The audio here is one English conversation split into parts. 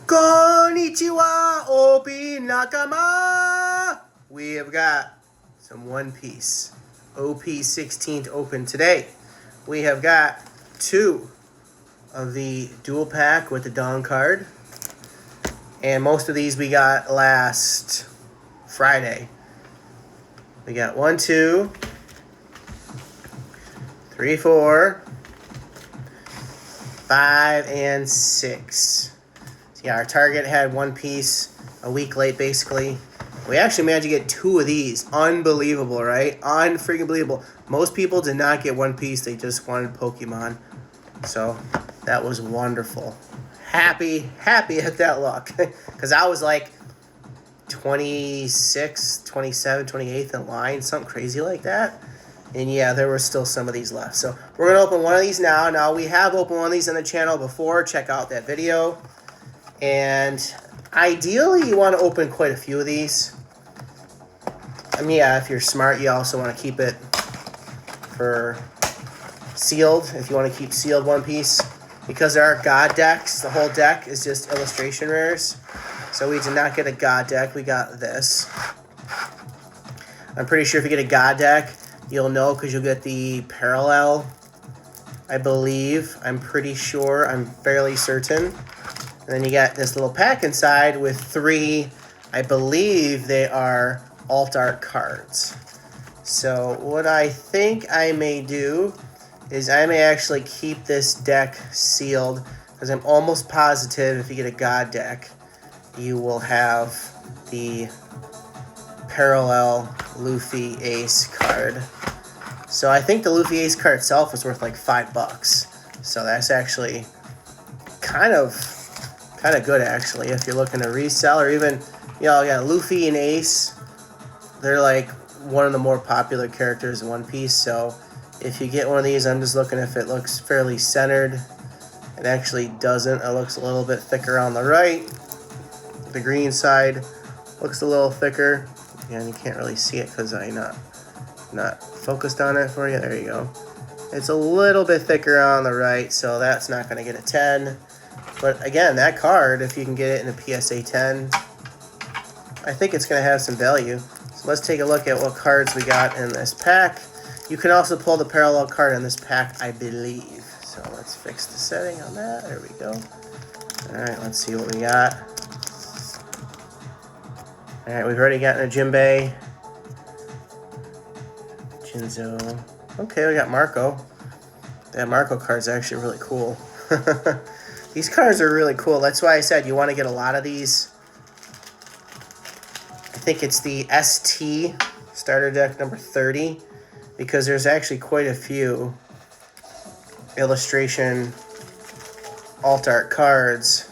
Konnichiwa, OP Nakama! We have got some One Piece OP16 open today. We have got 2 of the dual pack with the Dawn card. And most of these we got last Friday. We got 1, 2, 3, 4, 5, and 6. Yeah, our target had One Piece a week late, basically. We actually managed to get 2 of these. Unbelievable, right? Unfreaking believable. Most people did not get One Piece. They just wanted Pokemon. So, that was wonderful. Happy at that luck. Because I was like 26, 27, 28th in line. Something crazy like that. And yeah, there were still some of these left. So, we're going to open one of these now. Now, we have opened one of these on the channel before. Check out that video. And ideally, you want to open quite a few of these. I mean, yeah, if you're smart, you also want to keep it for sealed. If you want to keep sealed One Piece. Because there are God decks. The whole deck is just illustration rares. So we did not get a God deck. We got this. I'm pretty sure if you get a God deck, you'll know because you'll get the parallel, I believe. I'm pretty sure. I'm fairly certain. And then you got this little pack inside with 3, I believe they are alt art cards. So what I think I may do is I may actually keep this deck sealed because I'm almost positive if you get a God deck, you will have the parallel Luffy Ace card. So I think the Luffy Ace card itself is worth like $5. So that's actually kind of good, actually, if you're looking to resell, or even, you know, yeah, Luffy and Ace, they're like one of the more popular characters in One Piece. So if you get one of these, I'm just looking if it looks fairly centered. It actually doesn't. It looks a little bit thicker on the right. The green side looks a little thicker. And you can't really see it because I'm not focused on it for you. There you go. It's a little bit thicker on the right, so that's not going to get a 10. But again, that card, if you can get it in a PSA 10, I think it's going to have some value. So let's take a look at what cards we got in this pack. You can also pull the parallel card in this pack, I believe. So let's fix the setting on that. There we go. Alright, let's see what we got. Alright, we've already gotten a Jinbei. Jinzo. Okay, we got Marco. That Marco card's actually really cool. These cards are really cool. That's why I said you want to get a lot of these. I think it's the ST starter deck number 30 because there's actually quite a few illustration alt art cards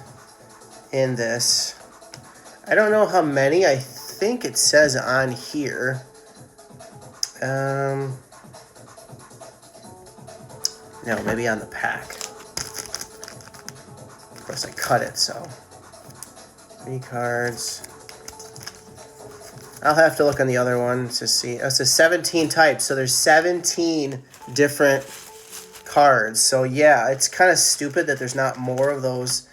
in this. I don't know how many. I think it says on here. No, maybe on the pack. Of course, I cut it, so 3 cards. I'll have to look on the other one to see. Oh, it says 17 types, so there's 17 different cards. So yeah, it's kind of stupid that there's not more of those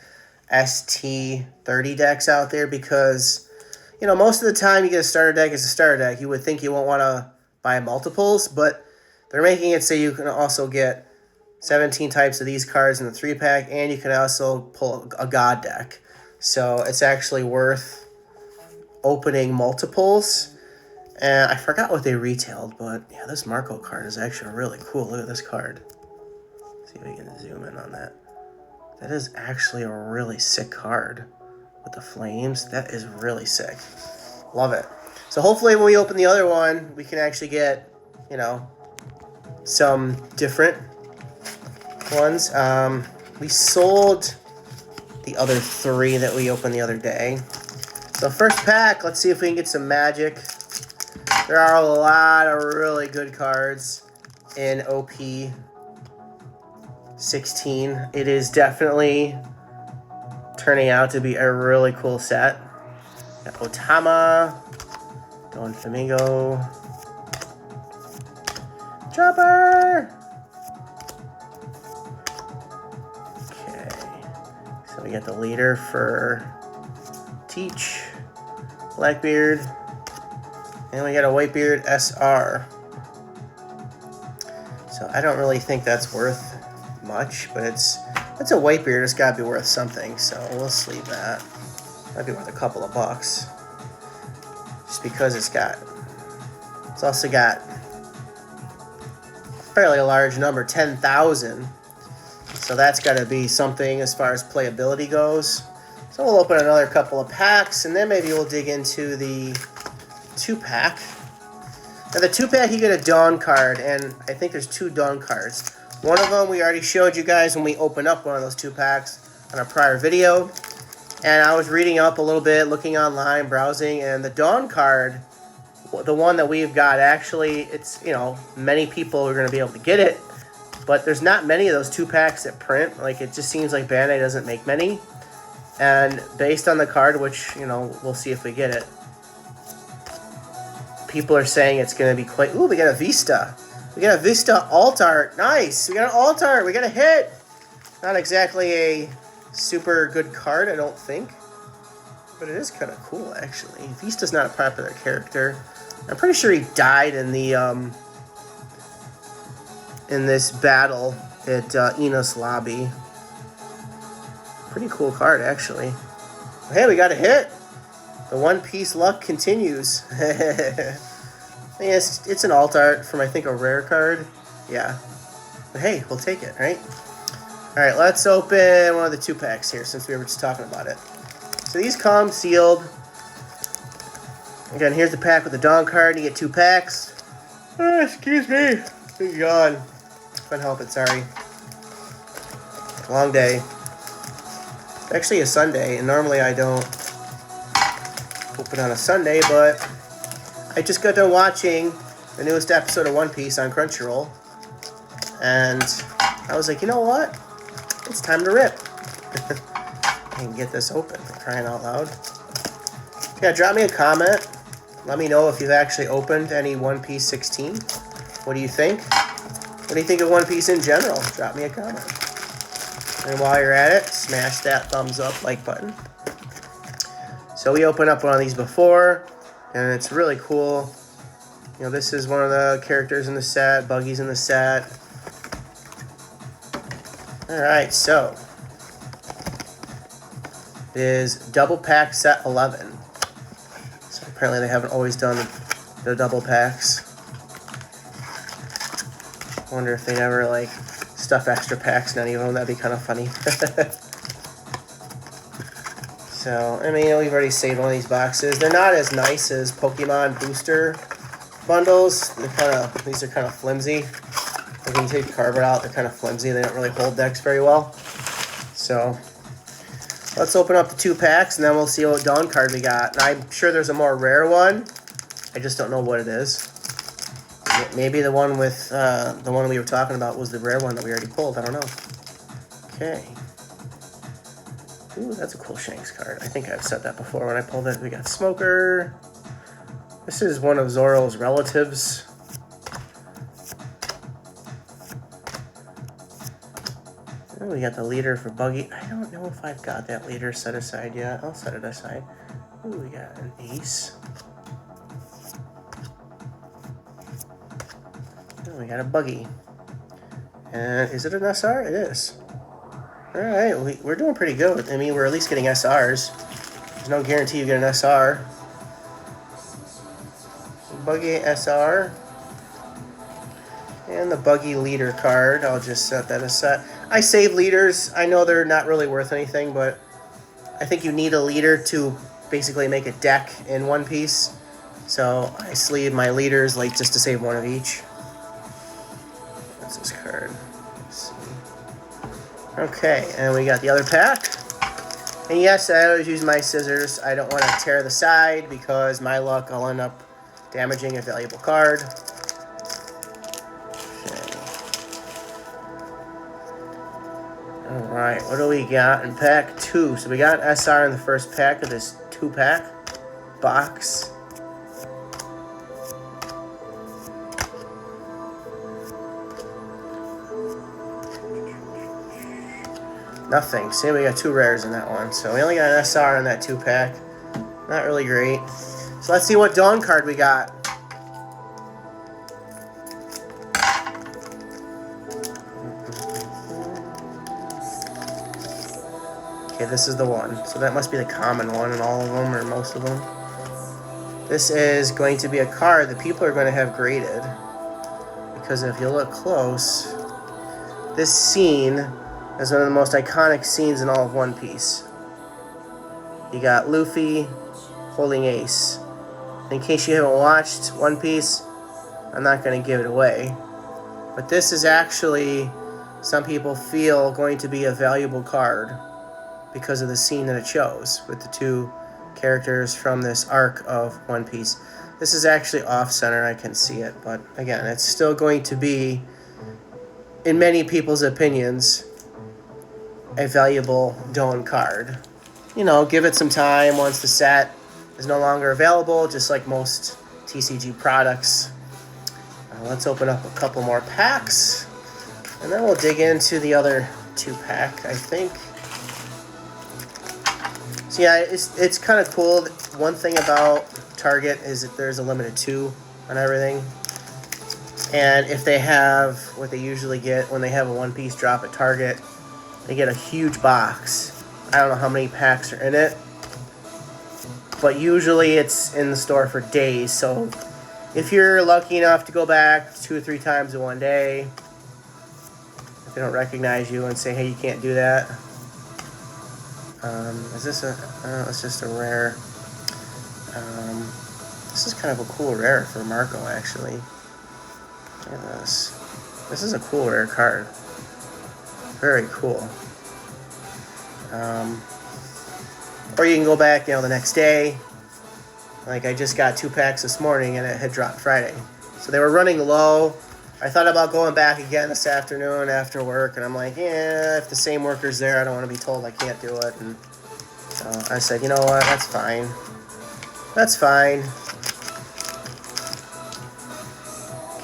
ST30 decks out there because, you know, most of the time you get a starter deck, it's a starter deck. You would think you won't want to buy multiples, but they're making it so you can also get 17 types of these cards in the 3-pack, and you can also pull a God deck. So it's actually worth opening multiples. And I forgot what they retailed, but yeah, this Marco card is actually really cool. Look at this card. Let's see if we can zoom in on that. That is actually a really sick card with the flames. That is really sick. Love it. So hopefully when we open the other one, we can actually get, you know, some different ones. We sold the other 3 that we opened the other day. So first pack, let's see if we can get some magic. There are a lot of really good cards in OP16. It is definitely turning out to be a really cool set. Got Otama, Don Flamingo, Chopper. Okay, so we We got the leader for Teach, Blackbeard, and we got a Whitebeard SR. So I don't really think that's worth much, but it's a Whitebeard. It's got to be worth something, so we'll sleeve that. Might be worth a couple of bucks, just because it's also got fairly large number, 10,000. So that's got to be something as far as playability goes. So we'll open another couple of packs, and then maybe we'll dig into the 2-pack. Now the 2-pack, you get a Dawn card, and I think there's 2 Dawn cards. One of them we already showed you guys when we opened up one of those 2-packs on a prior video. And I was reading up a little bit, looking online, browsing, and the Dawn card, the one that we've got, actually, it's, you know, many people are going to be able to get it, but there's not many of those 2-packs that print. Like, it just seems like Bandai doesn't make many. And based on the card, which, you know, we'll see if we get it, people are saying it's going to be quite... Ooh, we got a Vista. We got a Vista alt art. Nice. We got an alt art. We got a hit. Not exactly a super good card, I don't think. But it is kind of cool, actually. Vista's not a popular character. I'm pretty sure he died in the in this battle at Enos Lobby. Pretty cool card, actually. Hey, we got a hit. The One Piece luck continues. Yes, it's an alt art from, I think, a rare card. Yeah. But hey, we'll take it, right? Alright, let's open one of the 2-packs here, since we were just talking about it. So these come sealed. Again, here's the pack with the Dawn card. You get 2 packs. Oh, excuse me. Good God. Couldn't help it, sorry. Long day. It's actually a Sunday, and normally I don't open on a Sunday, but I just got done watching the newest episode of One Piece on Crunchyroll, and I was like, you know what? It's time to rip. And get this open, for crying out loud. Yeah, drop me a comment. Let me know if you've actually opened any One Piece 16. What do you think? What do you think of One Piece in general? Drop me a comment. And while you're at it, smash that thumbs up like button. So we opened up one of these before, and it's really cool. You know, this is one of the characters in the set. Buggy's in the set. Alright, so it is double pack set 11. So apparently they haven't always done the double packs. I wonder if they never, like, stuff extra packs in any of them. That'd be kind of funny. So, I mean, we've already saved one of these boxes. They're not as nice as Pokemon booster bundles. These are kind of flimsy. Like when you take the cardboard out, they're kind of flimsy. They don't really hold decks very well. So, let's open up the 2 packs, and then we'll see what Dawn card we got. And I'm sure there's a more rare one. I just don't know what it is. Maybe the one with the one we were talking about was the rare one that we already pulled. I don't know. Okay. Ooh, that's a cool Shanks card. I think I've said that before when I pulled it. We got Smoker. This is one of Zoro's relatives. And we got the leader for Buggy. I don't know if I've got that leader set aside yet. I'll set it aside. Ooh, we got an Ace. We got a Buggy. And is it an SR? It is. Alright, we're doing pretty good. I mean, we're at least getting SRs. There's no guarantee you get an SR. Buggy SR. And the Buggy leader card. I'll just set that aside. I save leaders. I know they're not really worth anything, but I think you need a leader to basically make a deck in One Piece. So I sleeve my leaders like just to save one of each. What's this card? Let's see. Okay, and we got the other pack. And yes, I always use my scissors. I don't want to tear the side because my luck, I'll end up damaging a valuable card. Okay. Alright, what do we got in pack 2? So we got SR in the first pack of this 2-pack box. Nothing. See, we got 2 rares in that one. So we only got an SR in that 2-pack. Not really great. So let's see what Dawn card we got. Okay, this is the one. So that must be the common one in all of them, or most of them. This is going to be a card that people are going to have graded. Because if you look close, this scene is one of the most iconic scenes in all of One Piece. You got Luffy holding Ace. In case you haven't watched One Piece, I'm not going to give it away. But this is actually, some people feel, going to be a valuable card because of the scene that it shows with the 2 characters from this arc of One Piece. This is actually off-center, I can see it, but again, it's still going to be, in many people's opinions, a valuable Dawn card. You know, give it some time once the set is no longer available, just like most TCG products. Let's open up a couple more packs, and then we'll dig into the other 2-pack, I think. So yeah, it's kind of cool. One thing about Target is that there's a limited 2 on everything. And if they have what they usually get when they have a One Piece drop at Target, they get a huge box. I don't know how many packs are in it, but usually it's in the store for days. So if you're lucky enough to go back 2 or 3 times in one day, if they don't recognize you and say, hey, you can't do that. Is this a, it's just a rare. This is kind of a cool rare for Marco, actually. Look at this. This is a cool rare card. Very cool. Or you can go back, you know, the next day. Like I just got 2 packs this morning and it had dropped Friday. So they were running low. I thought about going back again this afternoon after work, and I'm like, yeah, if the same worker's there, I don't want to be told I can't do it. And so I said, you know what, that's fine. That's fine.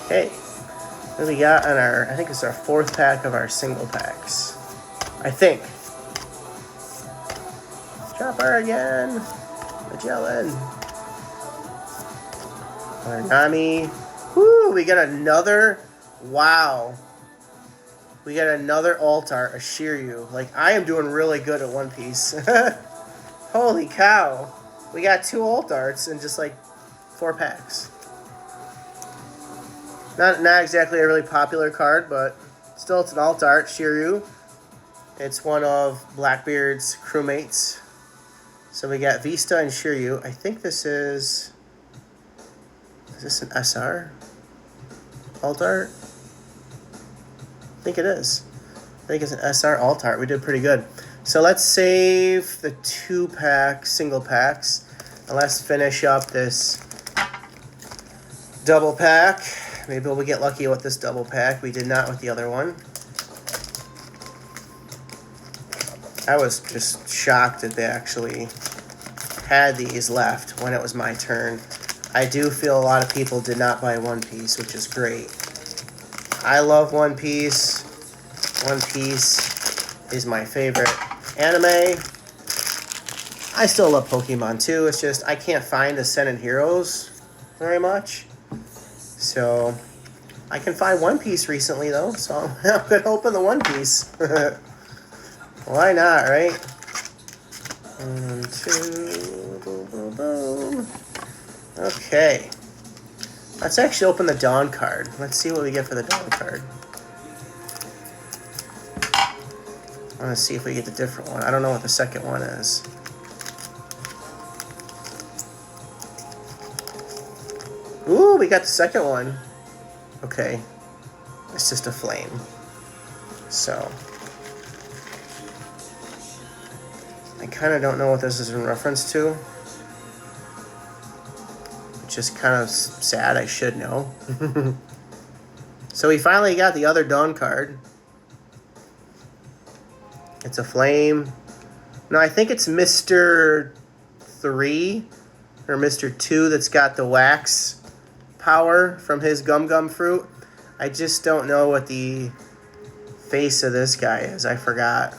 Okay. What do we got on our, I think it's our 4th pack of our single packs. I think. Chopper again. Magellan. Nami. Woo, we got another, wow. We got another alt-art, a Shiryu. Like, I am doing really good at One Piece. Holy cow. We got 2 alt-arts in just like 4 packs. Not exactly a really popular card, but still it's an alt-art, Shiryu. It's one of Blackbeard's crewmates. So we got Vista and Shiryu. I think this is this an SR? Alt art? I think it is. I think it's an SR alt art. We did pretty good. So let's save the 2-pack single packs. And let's finish up this double pack. Maybe we'll get lucky with this double pack. We did not with the other one. I was just shocked that they actually had these left when it was my turn. I do feel a lot of people did not buy One Piece, which is great. I love One Piece. One Piece is my favorite anime. I still love Pokemon too. It's just I can't find Ascendant Heroes very much. So I can find One Piece recently though, so I'm gonna open the One Piece. Why not, right? 1, 2, boom, boom, boom. Okay. Let's actually open the Dawn card. Let's see what we get for the Dawn card. I want to see if we get the different one. I don't know what the second one is. Ooh, we got the second one. Okay. It's just a flame. So. I kind of don't know what this is in reference to. Which is kind of sad. I should know. So we finally got the other Dawn card. It's a flame. No, I think it's Mr. 3 or Mr. 2 that's got the wax power from his Gum Gum fruit. I just don't know what the face of this guy is. I forgot.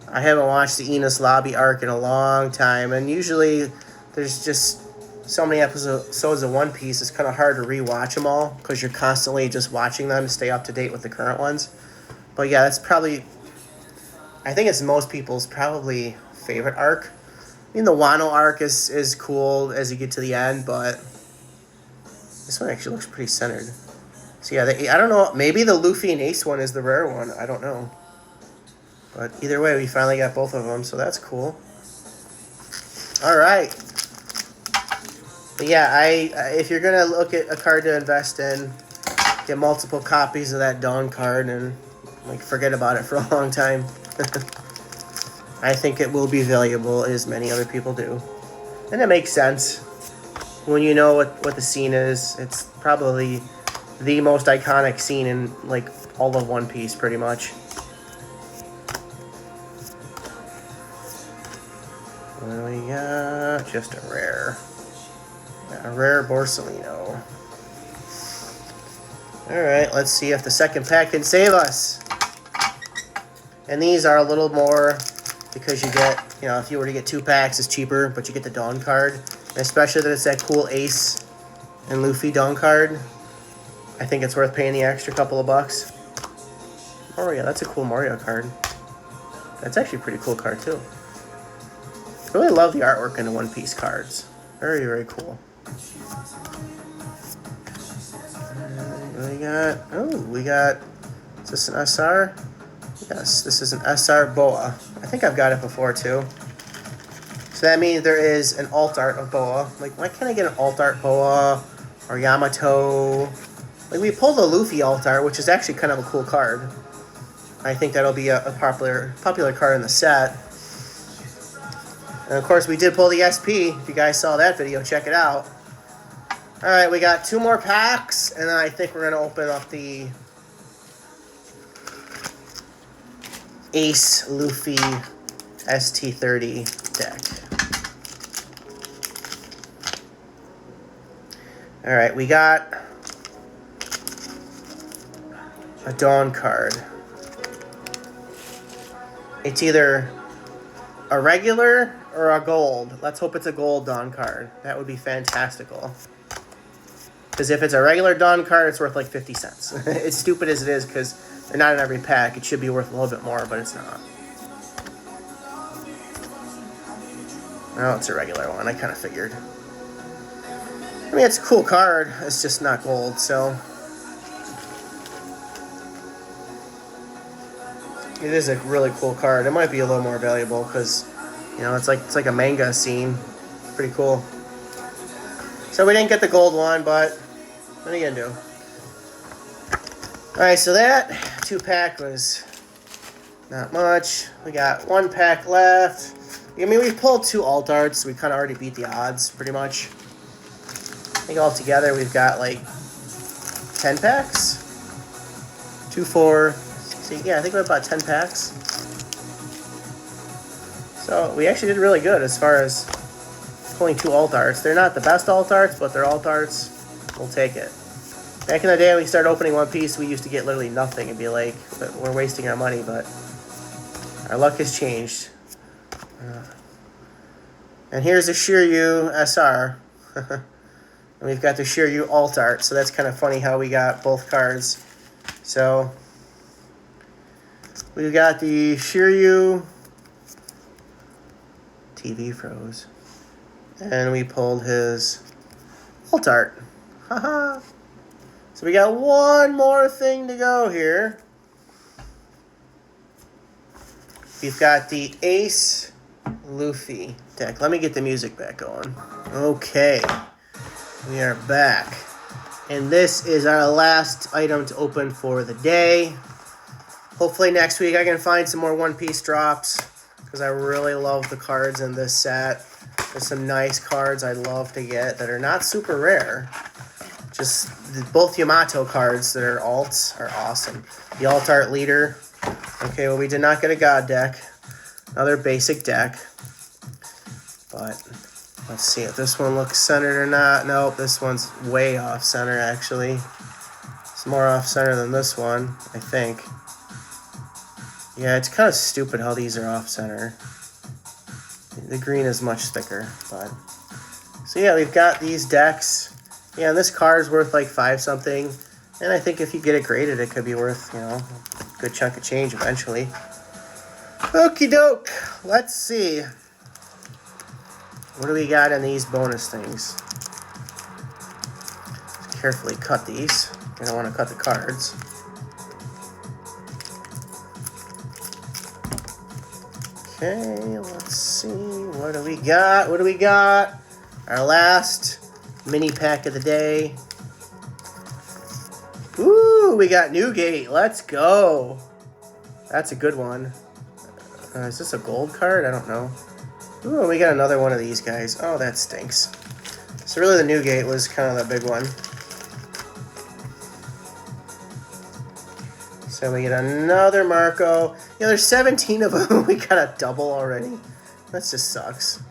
I haven't watched the Enos Lobby arc in a long time, and usually there's just so many episodes of One Piece, it's kind of hard to rewatch them all because you're constantly just watching them to stay up to date with the current ones. But yeah, that's probably, I think it's most people's probably favorite arc. I mean, the Wano arc is cool as you get to the end, but this one actually looks pretty centered. So yeah, I don't know, maybe the Luffy and Ace one is the rare one, I don't know. But either way, we finally got both of them, so that's cool. All right. But yeah, if you're gonna look at a card to invest in, get multiple copies of that Dawn card and like forget about it for a long time. I think it will be valuable, as many other people do, and it makes sense when you know what the scene is. It's probably the most iconic scene in like all of One Piece, pretty much. What do we got? Just a rare. A rare Borsalino. Alright, let's see if the second pack can save us. And these are a little more because you get, you know, if you were to get 2 packs, it's cheaper, but you get the Dawn card. And especially that it's that cool Ace and Luffy Dawn card. I think it's worth paying the extra couple of bucks. Mario, that's a cool Mario card. That's actually a pretty cool card too. I really love the artwork in the One Piece cards. Very, very cool. We got, is this an SR? Yes, this is an SR Boa. I think I've got it before too. So that means there is an alt art of Boa. Like, why can't I get an alt art Boa or Yamato? Like, we pulled the Luffy alt art, which is actually kind of a cool card. I think that'll be a popular card in the set. And of course, we did pull the SP. If you guys saw that video, check it out. Alright, we got 2 more packs, and then I think we're going to open up the Ace Luffy ST30 deck. Alright, we got a Dawn card. It's either a regular or a gold. Let's hope it's a gold Dawn card. That would be fantastical. Because if it's a regular Dawn card, it's worth like 50 cents. As stupid as it is, because they're not in every pack. It should be worth a little bit more, but it's not. Oh, it's a regular one. I kind of figured. I mean, it's a cool card. It's just not gold, so... It is a really cool card. It might be a little more valuable because, you know, it's like a manga scene. Pretty cool. So we didn't get the gold one, but what are you gonna do? Alright, so that 2-pack was not much. We got 1 pack left. I mean, we pulled 2 alt arts. So we kind of already beat the odds, pretty much. I think altogether we've got like 10 packs. 2, 4. So yeah, I think we have about 10 packs. So we actually did really good as far as pulling 2 alt arts. They're not the best alt arts, but they're alt arts. We'll take it. Back in the day when we started opening One Piece, we used to get literally nothing and be like, we're wasting our money, but our luck has changed. And here's the Shiryu SR. And we've got the Shiryu alt art, so that's kind of funny how we got both cards. So we've got the Shiryu TV froze. And we pulled his alt art. Haha. So we got one more thing to go here. We've got the Ace Luffy deck. Let me get the music back going. Okay. We are back. And this is our last item to open for the day. Hopefully next week I can find some more One Piece drops, because I really love the cards in this set. There's some nice cards I love to get that are not super rare. Just both Yamato cards that are alts are awesome. The alt art leader. Okay, well, we did not get a god deck. Another basic deck. But let's see if this one looks centered or not. Nope, this one's way off center, actually. It's more off center than this one, I think. Yeah, it's kind of stupid how these are off center. The green is much thicker, but so yeah, we've got these decks. Yeah, and this card is worth like 5 something, and I think if you get it graded, it could be worth, you know, a good chunk of change eventually. Okie doke. Let's see. What do we got in these bonus things? Just carefully cut these. I don't want to cut the cards. Okay, let's see. What do we got? What do we got? Our last mini pack of the day. Ooh, we got Newgate. Let's go. That's a good one. Is this a gold card? I don't know. Ooh, we got another one of these guys. Oh, that stinks. So really the Newgate was kind of the big one. So we get another Marco. Yeah, there's 17 of them. We got a double already. That just sucks.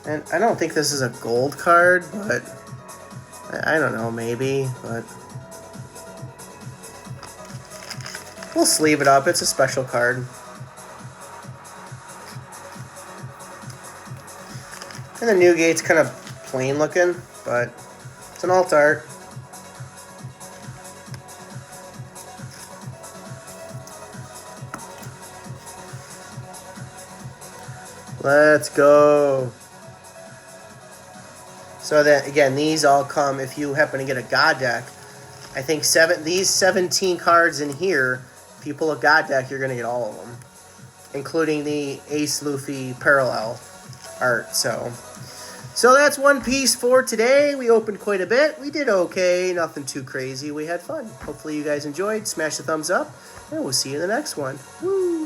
And I don't think this is a gold card, but I don't know, maybe, but we'll sleeve it up. It's a special card. And the Newgate's kind of plain looking, but it's an alt art. Let's go. So that, again, these all come if you happen to get a God deck. I think these 17 cards in here, if you pull a God deck, you're going to get all of them, including the Ace Luffy parallel art. So that's One Piece for today. We opened quite a bit. We did okay. Nothing too crazy. We had fun. Hopefully you guys enjoyed. Smash the thumbs up, and we'll see you in the next one. Woo!